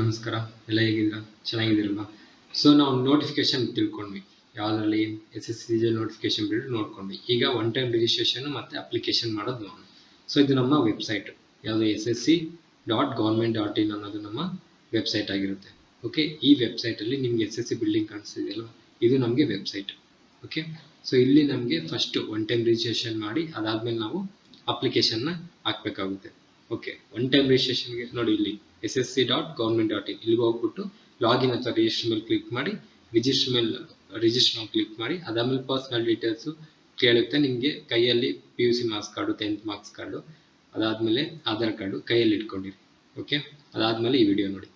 ನಮಸ್ಕಾರ. ಎಲ್ಲ ಹೇಗಿದ್ದೀರಾ? ಚೆನ್ನಾಗಿದ್ದೀರಲ್ವಾ? ಸೊ ನಾವು ನೋಟಿಫಿಕೇಶನ್ ತಿಳ್ಕೊಂಡ್ವಿ, ಯಾವುದರಲ್ಲಿ SSC ನೋಟಿಫಿಕೇಶನ್ ಬಿಟ್ಟು ನೋಡ್ಕೊಂಡ್ವಿ. ಈಗ ಒನ್ ಟೈಮ್ ರಿಜಿಸ್ಟ್ರೇಷನ್ ಮತ್ತು ಅಪ್ಲಿಕೇಶನ್ ಮಾಡೋದು ನೋಡೋಣ. ಸೊ ಇದು ನಮ್ಮ ವೆಬ್ಸೈಟ್, ಯಾವುದು ssc.government.in ಅನ್ನೋದು ನಮ್ಮ ವೆಬ್ಸೈಟ್ ಆಗಿರುತ್ತೆ. ಓಕೆ, ಈ ವೆಬ್ಸೈಟಲ್ಲಿ ನಿಮ್ಗೆ SSC ಬಿಲ್ಡಿಂಗ್ ಕಾಣಿಸ್ತಿದೆಯಲ್ವ, ಇದು ನಮಗೆ ವೆಬ್ಸೈಟ್. ಓಕೆ, ಸೊ ಇಲ್ಲಿ ನಮಗೆ ಫಸ್ಟ್ ಒನ್ ಟೈಮ್ ರಿಜಿಸ್ಟ್ರೇಷನ್ ಮಾಡಿ ಅದಾದ್ಮೇಲೆ ನಾವು ಅಪ್ಲಿಕೇಶನ್ನ ಹಾಕಬೇಕಾಗುತ್ತೆ. ಓಕೆ, ಒನ್ ಟೈಮ್ ರಿಜಿಸ್ಟ್ರೇಷನ್ಗೆ ನೋಡಿ, ಇಲ್ಲಿ ssc.government.in ಇಲ್ಲಿಗೆ ಹೋಗ್ಬಿಟ್ಟು ಲಾಗಿನ್ ಅಥವಾ ರಿಜಿಸ್ಟರ್ ಮೇಲೆ ಕ್ಲಿಕ್ ಮಾಡಿ, ರಿಜಿಸ್ಟರ್ ಮೇಲೆ ಕ್ಲಿಕ್ ಮಾಡಿ, ಅದಾದ್ಮೇಲೆ ಪರ್ಸನಲ್ ಡೀಟೇಲ್ಸು ಕೇಳುತ್ತೆ. ನಿಮಗೆ ಕೈಯಲ್ಲಿ PUC marks card, 10th marks card, ಅದಾದ್ಮೇಲೆ ಆಧಾರ್ ಕಾರ್ಡು ಕೈಯಲ್ಲಿ ಇಟ್ಕೊಂಡಿರಿ. ಓಕೆ, ಅದಾದ್ಮೇಲೆ ಈ ವಿಡಿಯೋ ನೋಡಿ.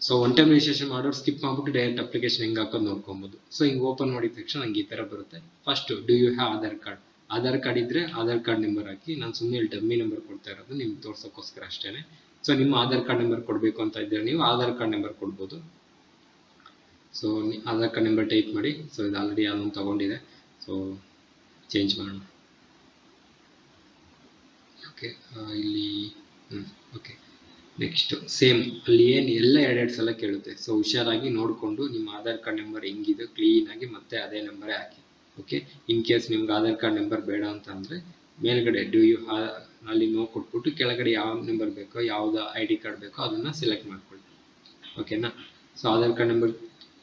ಸೊ ಒನ್ ಟೈಮ್ ರಿಜಿಸ್ಟ್ರೇಷನ್ ಮಾಡೋರು ಸ್ಕಿಪ್ ಮಾಡ್ಬಿಟ್ಟು ಡೈರೆಕ್ಟ್ ಅಪ್ಲಿಕೇಶನ್ ಹೆಂಗೆ ಹಾಕೋದು ನೋಡ್ಕೊಬೋದು. ಸೊ ಹಿಂಗೆ ಓಪನ್ ಮಾಡಿದ ತಕ್ಷಣ ನಂಗೆ ಈ ಥರ ಬರುತ್ತೆ. First do you have Aadhaar card? Aadhaar card ಇದ್ರೆ ಆಧಾರ್ ಕಾರ್ಡ್ ನಂಬರ್ ಹಾಕಿ. ನಾನು ಸುಮ್ಮನೆ ಡಮ್ಮಿ ನಂಬರ್ ಕೊಡ್ತಾ ಇರೋದು ನಿಮ್ಗೆ ತೋರ್ಸೋಕ್ಕೋಸ್ಕರ ಅಷ್ಟೇ. ಸೊ ನಿಮ್ಮ ಆಧಾರ್ ಕಾರ್ಡ್ ನಂಬರ್ ಕೊಡಬೇಕು ಅಂತ ಇದ್ದರೆ ನೀವು ಆಧಾರ್ ಕಾರ್ಡ್ ನಂಬರ್ ಕೊಡ್ಬೋದು. So Aadhaar card number type ಮಾಡಿ. ಸೊ ಇದು ಆಲ್ರೆಡಿ ಯಾವ್ದೊಂದು ತಗೊಂಡಿದೆ, ಸೊ ಚೇಂಜ್ ಮಾಡೋಣ. ಓಕೆ, ಇಲ್ಲಿ ಓಕೆ, ನೆಕ್ಸ್ಟ್ ಸೇಮ್ ಅಲ್ಲಿ ಏನು ಎಲ್ಲ ಎರಡು ಸಲ ಕೇಳುತ್ತೆ. ಸೊ ಹುಷಾರಾಗಿ ನೋಡಿಕೊಂಡು ನಿಮ್ಮ ಆಧಾರ್ ಕಾರ್ಡ್ ನಂಬರ್ ಹೆಂಗಿದೆ ಕ್ಲೀನಾಗಿ ಮತ್ತೆ ಅದೇ ನಂಬರೇ ಹಾಕಿ. ಓಕೆ, ಇನ್ ಕೇಸ್ ನಿಮ್ಗೆ ಆಧಾರ್ ಕಾರ್ಡ್ ನಂಬರ್ ಬೇಡ ಅಂತ ಅಂದರೆ ಮೇಲ್ಗಡೆ ಡು ಯು ಅಲ್ಲಿ ನೋ ಕೊಟ್ಬಿಟ್ಟು ಕೆಳಗಡೆ ಯಾವ ನಂಬರ್ ಬೇಕೋ, ಯಾವ್ದು ID ಕಾರ್ಡ್ ಬೇಕೋ ಅದನ್ನು ಸೆಲೆಕ್ಟ್ ಮಾಡ್ಕೊಳ್ಳಿ. ಓಕೆನಾ? So Aadhaar card number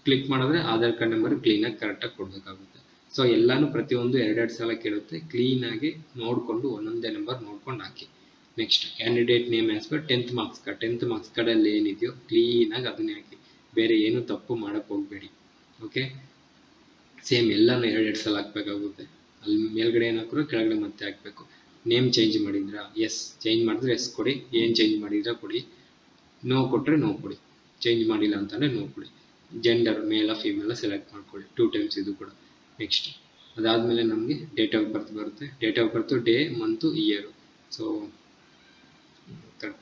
click ಮಾಡಿದ್ರೆ ಆಧಾರ್ ಕಾರ್ಡ್ ನಂಬರ್ ಕ್ಲೀನಾಗಿ ಕರೆಕ್ಟಾಗಿ ಕೊಡಬೇಕಾಗುತ್ತೆ. ಸೊ ಎಲ್ಲಾನು ಪ್ರತಿಯೊಂದು ಎರಡೆರಡು ಸಲ ಕೇಳುತ್ತೆ. ಕ್ಲೀನಾಗಿ ನೋಡಿಕೊಂಡು ಒಂದೊಂದೇ ನಂಬರ್ ನೋಡ್ಕೊಂಡು ಹಾಕಿ. Next candidate name as per 10th marks card. 10th marks ಕಾರ್ಡಲ್ಲಿ ಏನಿದೆಯೋ ಕ್ಲೀನಾಗಿ ಅದನ್ನೇ ಹಾಕಿ, ಬೇರೆ ಏನು ತಪ್ಪು ಮಾಡೋಕ್ಕೆ ಹೋಗಬೇಡಿ. ಓಕೆ, ಸೇಮ್ ಎಲ್ಲಾನು ಎರಡೆರಡು ಸಲ ಹಾಕಬೇಕಾಗುತ್ತೆ. ಅಲ್ಲಿ ಮೇಲ್ಗಡೆ ಏನು ಹಾಕಿದ್ರು ಕೆಳಗಡೆ ಮತ್ತೆ ಹಾಕಬೇಕು. ನೇಮ್ ಚೇಂಜ್ ಮಾಡಿದ್ರಾ? ಎಸ್. ಚೇಂಜ್ ಮಾಡಿದ್ರೆ ಎಸ್ ಕೊಡಿ. ಏನು ಚೇಂಜ್ ಮಾಡಿದ್ರೆ ಕೊಡಿ. ನೋ ಕೊಟ್ಟರೆ ನೋ ಕೊಡಿ. ಚೇಂಜ್ ಮಾಡಿಲ್ಲ ಅಂತಂದರೆ ನೋ ಕೊಡಿ. ಜೆಂಡರ್ ಮೇಲ ಫೀಮೇಲ ಸೆಲೆಕ್ಟ್ ಮಾಡ್ಕೊಳ್ಳಿ 2 ಟೈಮ್ಸ್ ಇದು ಕೂಡ. ನೆಕ್ಸ್ಟ್ ಅದಾದಮೇಲೆ ನಮಗೆ ಡೇಟ್ ಆಫ್ ಬರ್ತ್ ಬರುತ್ತೆ. Date of birth, day, month, year. So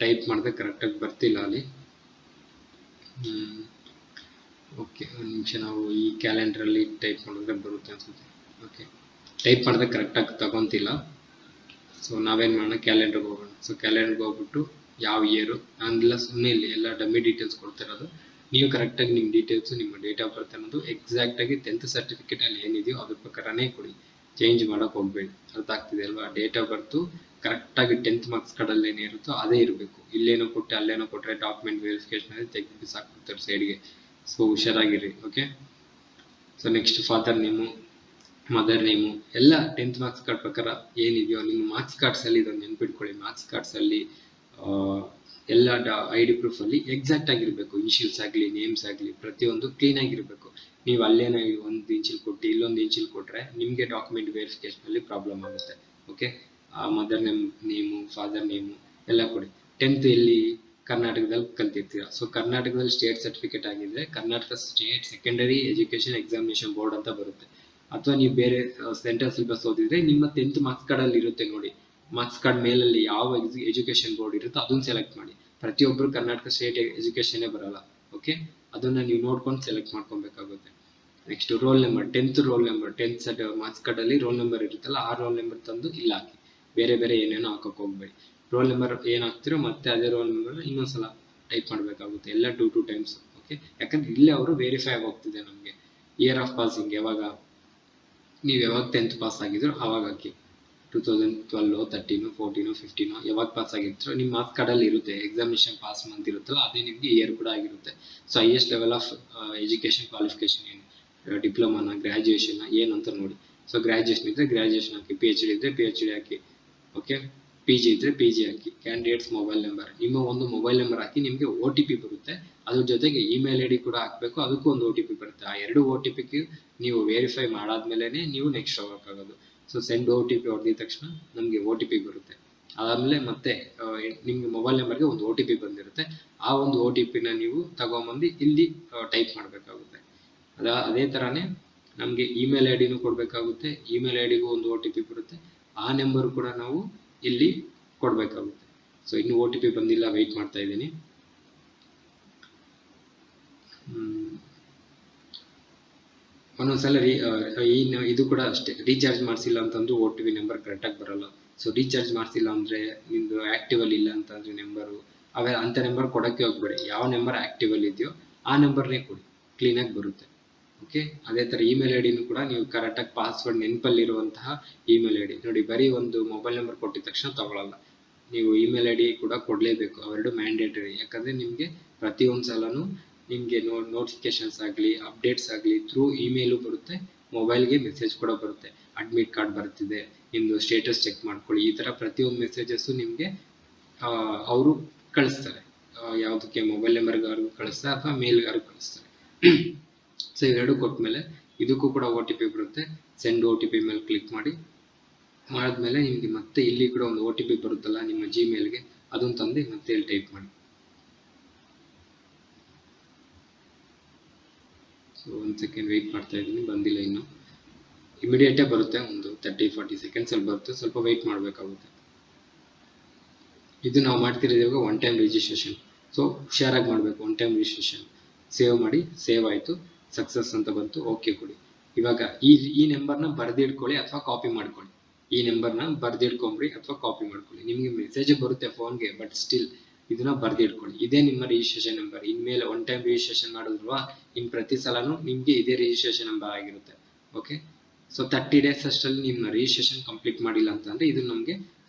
type ಮಾಡಿದ್ರೆ ಕರೆಕ್ಟಾಗಿ ಬರ್ತಿಲ್ಲ ಅಲ್ಲಿ. ಓಕೆ, ಒಂದು ನಿಮಿಷ, ನಾವು ಈ ಕ್ಯಾಲೆಂಡ್ರಲ್ಲಿ ಟೈಪ್ ಮಾಡಿದ್ರೆ ಬರುತ್ತೆ ಅನ್ಸುತ್ತೆ. ಓಕೆ, ಟೈಪ್ ಮಾಡಿದ್ರೆ ಕರೆಕ್ಟಾಗಿ ತಗೊತಿಲ್ಲ. ಸೊ ನಾವೇನು ಮಾಡೋಣ, ಕ್ಯಾಲೆಂಡರ್ಗೆ ಹೋಗೋಣ. ಸೊ ಕ್ಯಾಲೆಂಡರ್ಗೆ ಹೋಗ್ಬಿಟ್ಟು ಯಾವ ಇಯರು, ನಾನೆಲ್ಲ ಸುಮ್ಮನೆ ಇಲ್ಲಿ ಎಲ್ಲ ಡಮ್ಮಿ ಡೀಟೇಲ್ಸ್ ಕೊಡ್ತಿರೋದು. ನೀವು ಕರೆಕ್ಟಾಗಿ ನಿಮ್ಮ ಡೀಟೇಲ್ಸು, ನಿಮ್ಮ ಡೇಟ್ ಆಫ್ ಬರ್ತ್ ಅನ್ನೋದು ಎಕ್ಸಾಕ್ಟಾಗಿ 10th ಸರ್ಟಿಫಿಕೇಟಲ್ಲಿ ಏನಿದೆಯೋ ಅದ್ರ ಪ್ರಕಾರನೇ ಕೊಡಿ. ಚೇಂಜ್ ಮಾಡೋಕೆ ಹೋಗಬೇಡಿ. ಅರ್ಥ ಆಗ್ತಿದೆ ಅಲ್ವಾ? ಡೇಟ್ ಆಫ್ ಬರ್ತು ಕರೆಕ್ಟಾಗಿ 10th ಮಾರ್ಕ್ಸ್ ಕಾರ್ಡಲ್ಲಿ ಏನಿರುತ್ತೋ ಅದೇ ಇರಬೇಕು. ಇಲ್ಲೇನೋ ಕೊಟ್ಟು ಅಲ್ಲೇನೋ ಕೊಟ್ಟರೆ ಡಾಕ್ಯುಮೆಂಟ್ ವೆರಿಫಿಕೇಷನಲ್ಲಿ ತೆಗೆದು ಬಿಸಾಕ್ಬಿಡ್ತಾರೆ ಸೈಡ್ಗೆ. ಸೊ ಹುಷಾರಾಗಿರಿ. Okay, so next father name, mother name ಎಲ್ಲ 10th ಮಾರ್ಕ್ಸ್ ಕಾರ್ಡ್ ಪ್ರಕಾರ ಏನಿದೆಯೋ ನಿಮ್ಮ ಮಾರ್ಕ್ಸ್ ಕಾರ್ಡ್ಸಲ್ಲಿ ಇದನ್ನು ನೆನ್ಪಿಟ್ಕೊಳ್ಳಿ. ಮಾರ್ಕ್ಸ್ ಕಾರ್ಡ್ಸಲ್ಲಿ ಎಲ್ಲ ID ಪ್ರೂಫಲ್ಲಿ ಎಕ್ಸಾಕ್ಟ್ ಆಗಿರಬೇಕು. ಇನಿಷಿಯಲ್ಸ್ ಆಗಲಿ, ನೇಮ್ಸ್ ಆಗಲಿ ಪ್ರತಿಯೊಂದು ಕ್ಲೀನಾಗಿರಬೇಕು. ನೀವು ಅಲ್ಲೇನೋ ಒಂದು ಇಂಚಿಲ್ ಕೊಟ್ಟು ಇಲ್ಲೊಂದು ಇಂಚಿಲ್ ಕೊಟ್ಟರೆ ನಿಮಗೆ ಡಾಕ್ಯುಮೆಂಟ್ ವೆರಿಫಿಕೇಷನಲ್ಲಿ ಪ್ರಾಬ್ಲಮ್ ಆಗುತ್ತೆ. Okay, mother name, father name ಎಲ್ಲ ಕೊಡಿ. 10th ಎಲ್ಲಿ ಕರ್ನಾಟಕದಲ್ಲಿ ಕಲ್ತಿರ್ತೀರ. ಸೊ ಕರ್ನಾಟಕದಲ್ಲಿ ಸ್ಟೇಟ್ ಸರ್ಟಿಫಿಕೇಟ್ ಆಗಿದ್ರೆ Karnataka state secondary education examination board ಅಂತ ಬರುತ್ತೆ. ಅಥವಾ ನೀವು ಬೇರೆ ಸೆಂಟ್ರಲ್ ಸಿಲೆಬಸ್ ಓದಿದ್ರೆ ನಿಮ್ಮ 10th ಮಾರ್ಕ್ಸ್ ಕಾರ್ಡಲ್ಲಿ ಇರುತ್ತೆ ನೋಡಿ. ಮಾರ್ಕ್ಸ್ ಕಾರ್ಡ್ ಮೇಲಲ್ಲಿ ಯಾವ ಎಜುಕೇಷನ್ ಬೋರ್ಡ್ ಇರುತ್ತೋ ಅದನ್ನು ಸೆಲೆಕ್ಟ್ ಮಾಡಿ. ಪ್ರತಿಯೊಬ್ಬರು ಕರ್ನಾಟಕ ಸ್ಟೇಟ್ ಎಜುಕೇಷನ್ನೇ ಬರಲ್ಲ. ಓಕೆ, ಅದನ್ನು ನೀವು ನೋಡ್ಕೊಂಡು ಸೆಲೆಕ್ಟ್ ಮಾಡ್ಕೊಬೇಕಾಗುತ್ತೆ. Next roll number, 10th roll number, 10th marks ಕಾರ್ಡಲ್ಲಿ ರೋಲ್ ನಂಬರ್ ಇರುತ್ತಲ್ಲ, ಆ ರೋಲ್ ನಂಬರ್ ತಂದು ಇಲ್ಲಿ ಹಾಕಿ. ಬೇರೆ ಬೇರೆ ಏನೇನೋ ಹಾಕೋಕೆ ಹೋಗಬೇಡಿ. ರೋಲ್ ನಂಬರ್ ಏನು ಹಾಕ್ತಿರೋ ಮತ್ತೆ ಅದೇ ರೋಲ್ ನಂಬರ್ ಇನ್ನೊಂದ್ಸಲ ಟೈಪ್ ಮಾಡಬೇಕಾಗುತ್ತೆ, ಎಲ್ಲ 2 ಟೈಮ್ಸ್. ಓಕೆ, ಯಾಕಂದ್ರೆ ಇಲ್ಲೇ ಅವರು ವೆರಿಫೈ ಆಗಿ ಹೋಗ್ತಿದೆ ನಮಗೆ. ಇಯರ್ ಆಫ್ ಪಾಸಿಂಗ್ ಯಾವಾಗ, ನೀವು ಯಾವಾಗ 10th ಪಾಸ್ ಆಗಿದ್ರು ಅವಾಗ ಹಾಕಿ. 2012, 13, 14, 15 ಯಾವಾಗ ಪಾಸ್ ಆಗಿರ್ತೀರೋ ನಿಮ್ಮ ಮಾರ್ಕ್ಸ್ ಕಾರ್ಡಲ್ಲಿ ಇರುತ್ತೆ. ಎಕ್ಸಾಮಿನೇಷನ್ ಪಾಸ್ ಮಂತ್ ಇರುತ್ತಲ್ಲ ಅದೇ ನಿಮಗೆ ಇಯರ್ ಕೂಡ ಆಗಿರುತ್ತೆ. So highest level of education qualification ಏನು, ಡಿಪ್ಲೊಮಾನ, ಗ್ರ್ಯಾಜುಯೇಷನ್ ಏನು ಅಂತ ನೋಡಿ. ಸೊ ಗ್ರ್ಯಾಜುಯೇಷನ್ ಇದ್ದರೆ ಗ್ರ್ಯಾಜುಯೇಷನ್ ಹಾಕಿ, PhD ಇದ್ದರೆ PhD ಹಾಕಿ. ಓಕೆ, PG ಇದ್ದರೆ PG ಹಾಕಿ. ಕ್ಯಾಂಡಿಡೇಟ್ಸ್ ಮೊಬೈಲ್ ನಂಬರ್, ನಿಮ್ಮ ಒಂದು ಮೊಬೈಲ್ ನಂಬರ್ ಹಾಕಿ. ನಿಮಗೆ OTP ಬರುತ್ತೆ, ಅದ್ರ ಜೊತೆಗೆ ಇಮೇಲ್ ID ಕೂಡ ಹಾಕಬೇಕು. ಅದಕ್ಕೂ ಒಂದು OTP ಬರುತ್ತೆ. ಆ 2 OTP ನೀವು ವೆರಿಫೈ ಮಾಡಾದ್ಮೇಲೆ ನೀವು ನೆಕ್ಸ್ಟ್ ಹೋಗೋಕ್ಕಾಗೋದು. ಸೊ ಸೆಂಡ್ OTP ಹೊಡೆದಿದ ತಕ್ಷಣ ನಮಗೆ OTP ಬರುತ್ತೆ. ಅದಾದಮೇಲೆ ಮತ್ತೆ ನಿಮ್ಮ ಮೊಬೈಲ್ ನಂಬರ್ಗೆ ಒಂದು OTP ಬಂದಿರುತ್ತೆ. ಆ ಒಂದು OTPನ ನೀವು ತಗೊಂಬಂದು ಇಲ್ಲಿ ಟೈಪ್ ಮಾಡಬೇಕಾಗುತ್ತೆ. ಅದೇ ಥರನೇ ನಮಗೆ ಇಮೇಲ್ IDನೂ ಕೊಡಬೇಕಾಗುತ್ತೆ. ಇಮೇಲ್ IDಗೂ ಒಂದು OTP ಬರುತ್ತೆ. ಆ ನಂಬರ್ ಕೂಡ ನಾವು ಇಲ್ಲಿ ಕೊಡಬೇಕಾಗುತ್ತೆ. ಸೊ ಇನ್ನು OTP ಬಂದಿಲ್ಲ, ವೆಯ್ಟ್ ಮಾಡ್ತಾ ಇದ್ದೀನಿ. ಒಂದೊಂದ್ಸಲ ಇದು ಕೂಡ ಅಷ್ಟೇ, ರೀಚಾರ್ಜ್ ಮಾಡಿಸಿಲ್ಲ ಅಂತಂದು OTP ನಂಬರ್ ಕರೆಕ್ಟಾಗಿ ಬರಲ್ಲ. ಸೊ ರೀಚಾರ್ಜ್ ಮಾಡಿಸಿಲ್ಲ ಅಂದರೆ ನಿಮ್ಮದು ಆ್ಯಕ್ಟಿವಲ್ಲಿ ಇಲ್ಲ ಅಂತಂದರೆ ನಂಬರು, ಅವೆಲ್ಲ ಅಂಥ ನಂಬರ್ ಕೊಡೋಕ್ಕೆ ಹೋಗ್ಬೇಡಿ. ಯಾವ ನಂಬರ್ ಆ್ಯಕ್ಟಿವಲ್ಲಿ ಇದೆಯೋ ಆ ನಂಬರ್ನೇ ಕೊಡಿ, ಕ್ಲೀನಾಗಿ ಬರುತ್ತೆ. ಓಕೆ, ಅದೇ ಥರ ಇಮೇಲ್ ಐ ಡಿನೂ ಕೂಡ ನೀವು ಕರೆಕ್ಟಾಗಿ ಪಾಸ್ವರ್ಡ್ ನೆನಪಲ್ಲಿರುವಂತಹ ಇಮೇಲ್ ಐ ಡಿ ನೋಡಿ. ಬರೀ ಒಂದು ಮೊಬೈಲ್ ನಂಬರ್ ಕೊಟ್ಟಿದ ತಕ್ಷಣ ತಗೊಳ್ಳಲ್ಲ, ನೀವು ಇಮೇಲ್ ಐ ಡಿ ಕೂಡ ಕೊಡಲೇಬೇಕು. ಅವೆರಡು ಮ್ಯಾಂಡೇಟರಿ. ಯಾಕಂದರೆ ನಿಮಗೆ ಪ್ರತಿಯೊಂದು ಸಲನೂ ನಿಮಗೆ ನೋಟಿಫಿಕೇಶನ್ಸ್ ಆಗಲಿ ಅಪ್ಡೇಟ್ಸ್ ಆಗಲಿ ಥ್ರೂ ಇಮೇಲು ಬರುತ್ತೆ, ಮೊಬೈಲ್ಗೆ ಮೆಸೇಜ್ ಕೂಡ ಬರುತ್ತೆ. ಅಡ್ಮಿಟ್ ಕಾರ್ಡ್ ಬರ್ತಿದೆ, ನಿಮ್ಮದು ಸ್ಟೇಟಸ್ ಚೆಕ್ ಮಾಡ್ಕೊಳ್ಳಿ, ಈ ಥರ ಪ್ರತಿಯೊಂದು ಮೆಸೇಜಸ್ಸು ನಿಮಗೆ ಅವರು ಕಳಿಸ್ತಾರೆ. ಯಾವುದಕ್ಕೆ ಮೊಬೈಲ್ ನಂಬರ್ಗಾರು ಕಳಿಸ್ತಾರೆ ಅಥವಾ ಮೇಲ್ಗಾರು ಕಳಿಸ್ತಾರೆ. ಸೊ ಇವೆರಡು ಕೊಟ್ಮೇಲೆ ಇದಕ್ಕೂ ಕೂಡ ಒ ಟಿ ಪಿ ಬರುತ್ತೆ. ಸೆಂಡ್ ಒ ಟಿ ಪಿ ಮೇಲೆ ಕ್ಲಿಕ್ ಮಾಡಿದ್ಮೇಲೆ ನಿಮಗೆ ಮತ್ತೆ ಇಲ್ಲಿ ಕೂಡ ಒಂದು ಒ ಟಿ ಪಿ ಬರುತ್ತಲ್ಲ ನಿಮ್ಮ ಜಿಮೇಲ್ಗೆ, ಅದನ್ನು ತಂದು ಮತ್ತೆ ಇಲ್ಲಿ ಟೈಪ್ ಮಾಡಿ. ಸೊ 1 ಸೆಕೆಂಡ್ ವೆಯ್ಟ್ ಮಾಡ್ತಾ ಇದ್ದೀನಿ, ಬಂದಿಲ್ಲ ಇನ್ನು. ಇಮಿಡಿಯೇಟೇ ಬರುತ್ತೆ, ಒಂದು 30-40 ಸೆಕೆಂಡ್ಸಲ್ಲಿ ಬರುತ್ತೆ, ಸ್ವಲ್ಪ ವೆಯ್ಟ್ ಮಾಡಬೇಕಾಗುತ್ತೆ. ಇದು ನಾವು ಮಾಡ್ತಿರೋದು ಒನ್ ಟೈಮ್ ರಿಜಿಸ್ಟ್ರೇಷನ್. ಸೊ ಹುಷಾರಾಗಿ ಮಾಡಬೇಕು. ಒನ್ ಟೈಮ್ ರಿಜಿಸ್ಟ್ರೇಷನ್ ಸೇವ್ ಮಾಡಿ, ಸೇವ್ ಆಯಿತು, ಸಕ್ಸಸ್ ಅಂತ ಬಂತು, ಓಕೆ ಕೊಡಿ. ಇವಾಗ ಈ ನಂಬರ್ನ ಬರೆದಿಟ್ಕೊಳ್ಳಿ ಅಥವಾ ಕಾಪಿ ಮಾಡ್ಕೊಳ್ಳಿ. ಈ ನಂಬರ್ನ ಬರೆದಿಟ್ಕೊಂಡ್ರಿ ಅಥವಾ ಕಾಪಿ ಮಾಡ್ಕೊಳ್ಳಿ. ನಿಮಗೆ ಮೆಸೇಜ್ ಬರುತ್ತೆ ಫೋನ್ಗೆ, ಬಟ್ ಸ್ಟಿಲ್ ಇದನ್ನ ಬರೆದಿಟ್ಕೊಳ್ಳಿ. ಇದೇ ನಿಮ್ಮ ರಿಜಿಸ್ಟ್ರೇಷನ್ ನಂಬರ್. ಇನ್ಮೇಲೆ ಒನ್ ಟೈಮ್ ರಿಜಿಸ್ಟ್ರೇಷನ್ ಮಾಡಿದ್ವಾ, ಇನ್ನು ಪ್ರತಿ ಸಲನೂ ನಿಮಗೆ ಇದೇ ರಿಜಿಸ್ಟ್ರೇಷನ್ ನಂಬರ್ ಆಗಿರುತ್ತೆ. ಓಕೆ, ಸೊ 30 ಡೇಸ್ ಅಷ್ಟರಲ್ಲಿ ನಿಮ್ಮ ರಿಜಿಸ್ಟ್ರೇಷನ್ ಕಂಪ್ಲೀಟ್ ಮಾಡಿಲ್ಲ ಅಂತಂದರೆ ಇದು ನಮಗೆ